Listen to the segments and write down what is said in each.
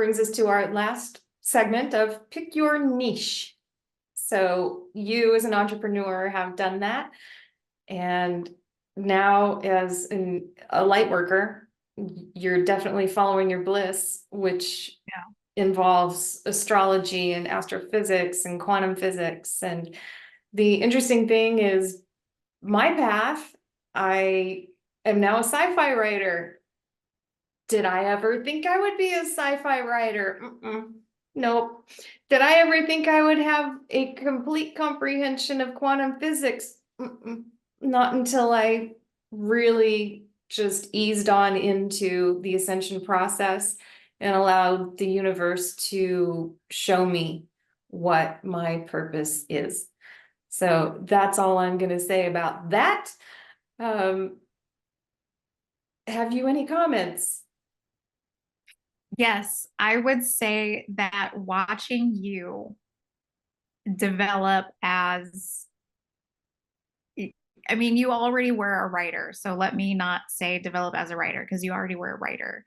brings us to our last segment of pick your niche. So you as an entrepreneur have done that. And now as a light worker, you're definitely following your bliss, which involves astrology and astrophysics and quantum physics. And the interesting thing is my path, I am now a sci-fi writer. Did I ever think I would be a sci-fi writer? Nope. Did I ever think I would have a complete comprehension of quantum physics? Not until I really just eased on into the ascension process and allowed the universe to show me what my purpose is. So that's all I'm going to say about that. Have you any comments? Yes, I would say that watching you develop as, I mean, you already were a writer. So let me not say develop as a writer because you already were a writer.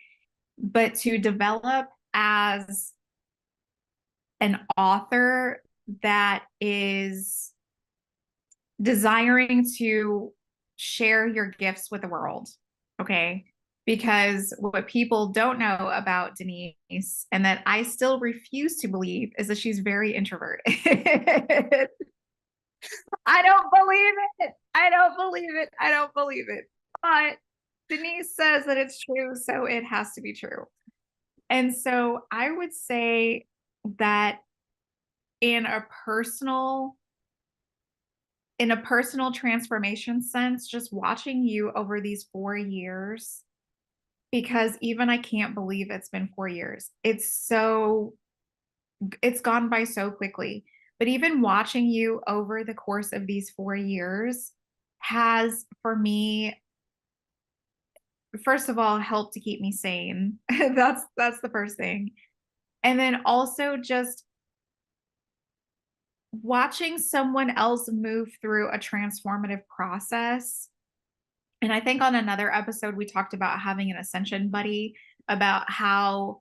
But to develop as an author that is desiring to share your gifts with the world. Okay. Because what people don't know about Denise, and that I still refuse to believe, is that she's very introverted. I don't believe it. I don't believe it. I don't believe it. But Denise says that it's true, so it has to be true. And so I would say that in a personal transformation sense, just watching you over these 4 years, because even I can't believe it's been 4 years. It's gone by so quickly. But even watching you over the course of these 4 years has, for me, first of all, helped to keep me sane. That's the first thing. And then also just watching someone else move through a transformative process. And I think on another episode, we talked about having an ascension buddy, about how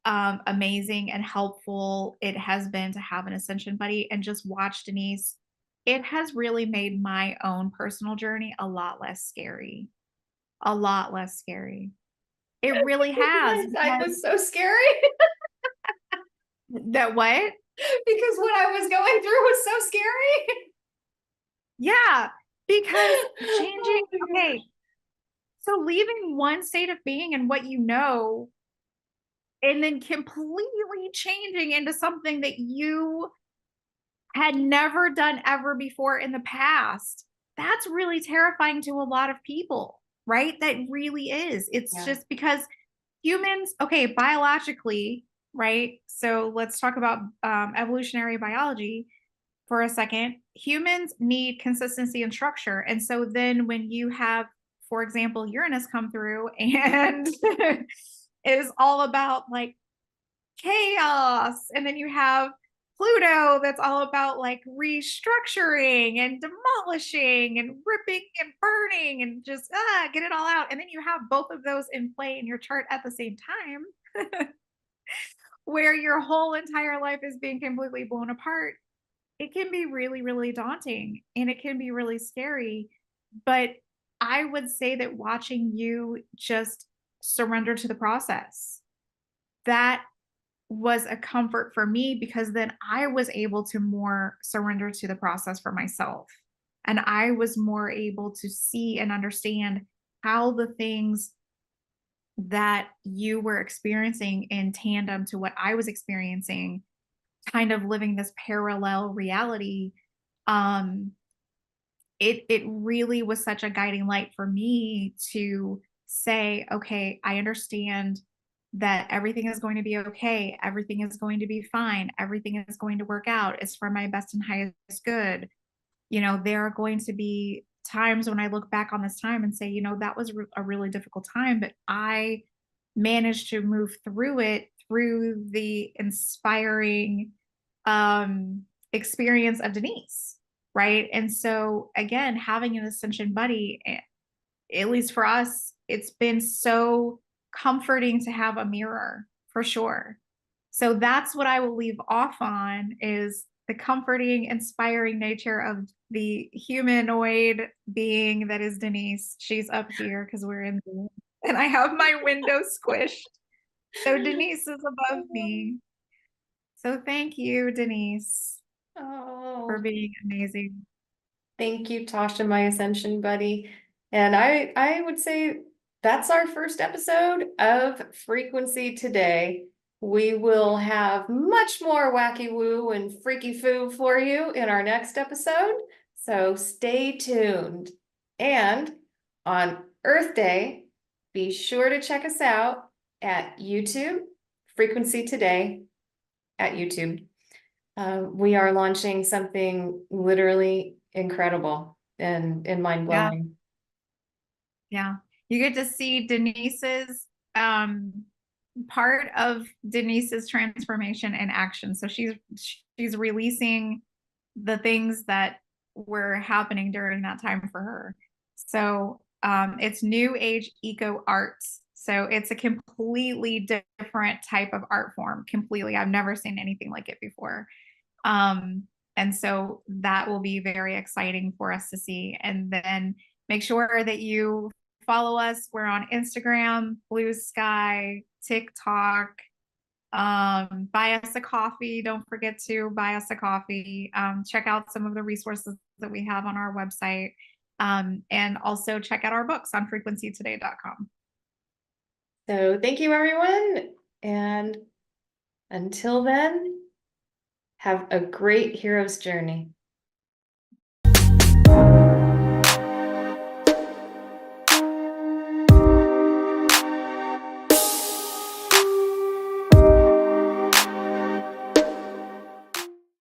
amazing and helpful it has been to have an ascension buddy, and just watch Denise. It has really made my own personal journey a lot less scary. A lot less scary. It really has. I was so scary. That what? Because what I was going through was so scary. Yeah, because changing, okay. So leaving one state of being and what you know, and then completely changing into something that you had never done ever before in the past. That's really terrifying to a lot of people, right? That really is. It's just because humans, okay, biologically, right? So let's talk about evolutionary biology for a second. Humans need consistency and structure. And so then when you have, for example, Uranus come through and is all about like chaos, and then you have Pluto that's all about like restructuring and demolishing and ripping and burning and just get it all out. And then you have both of those in play in your chart at the same time, where your whole entire life is being completely blown apart. It can be really, really daunting and it can be really scary. But I would say that watching you just surrender to the process, that was a comfort for me, because then I was able to more surrender to the process for myself. And I was more able to see and understand how the things that you were experiencing in tandem to what I was experiencing, kind of living this parallel reality, it really was such a guiding light for me to say, okay, I understand that everything is going to be okay. Everything is going to be fine. Everything is going to work out. It's for my best and highest good. You know, there are going to be times when I look back on this time and say, you know, that was a really difficult time, but I managed to move through it through the inspiring experience of Denise. Right. And so again, having an ascension buddy, at least for us, it's been so comforting to have a mirror for sure. So that's what I will leave off on, is the comforting, inspiring nature of the humanoid being that is Denise. She's up here because we're in the, and I have my window squished. So Denise is above me. So thank you, Denise, for Oh, being amazing. thank you, Tasha, my Ascension buddy. And I would say that's our first episode of Frequency Today. We will have much more wacky woo and freaky foo for you in our next episode. So stay tuned. And on Earth Day, be sure to check us out at YouTube, Frequency Today at YouTube. We are launching something literally incredible and mind Yeah. blowing. Yeah. You get to see Denise's part of Denise's transformation in action. So she's releasing the things that were happening during that time for her. So it's new age eco arts. So it's a completely different type of art form. Completely. I've never seen anything like it before. And so that will be very exciting for us to see. And then make sure that you follow us. We're on Instagram, Blue Sky, TikTok. Buy us a coffee. Don't forget to buy us a coffee. Check out some of the resources that we have on our website. And also check out our books on frequencytoday.com. So thank you, everyone. And until then, have a great hero's journey.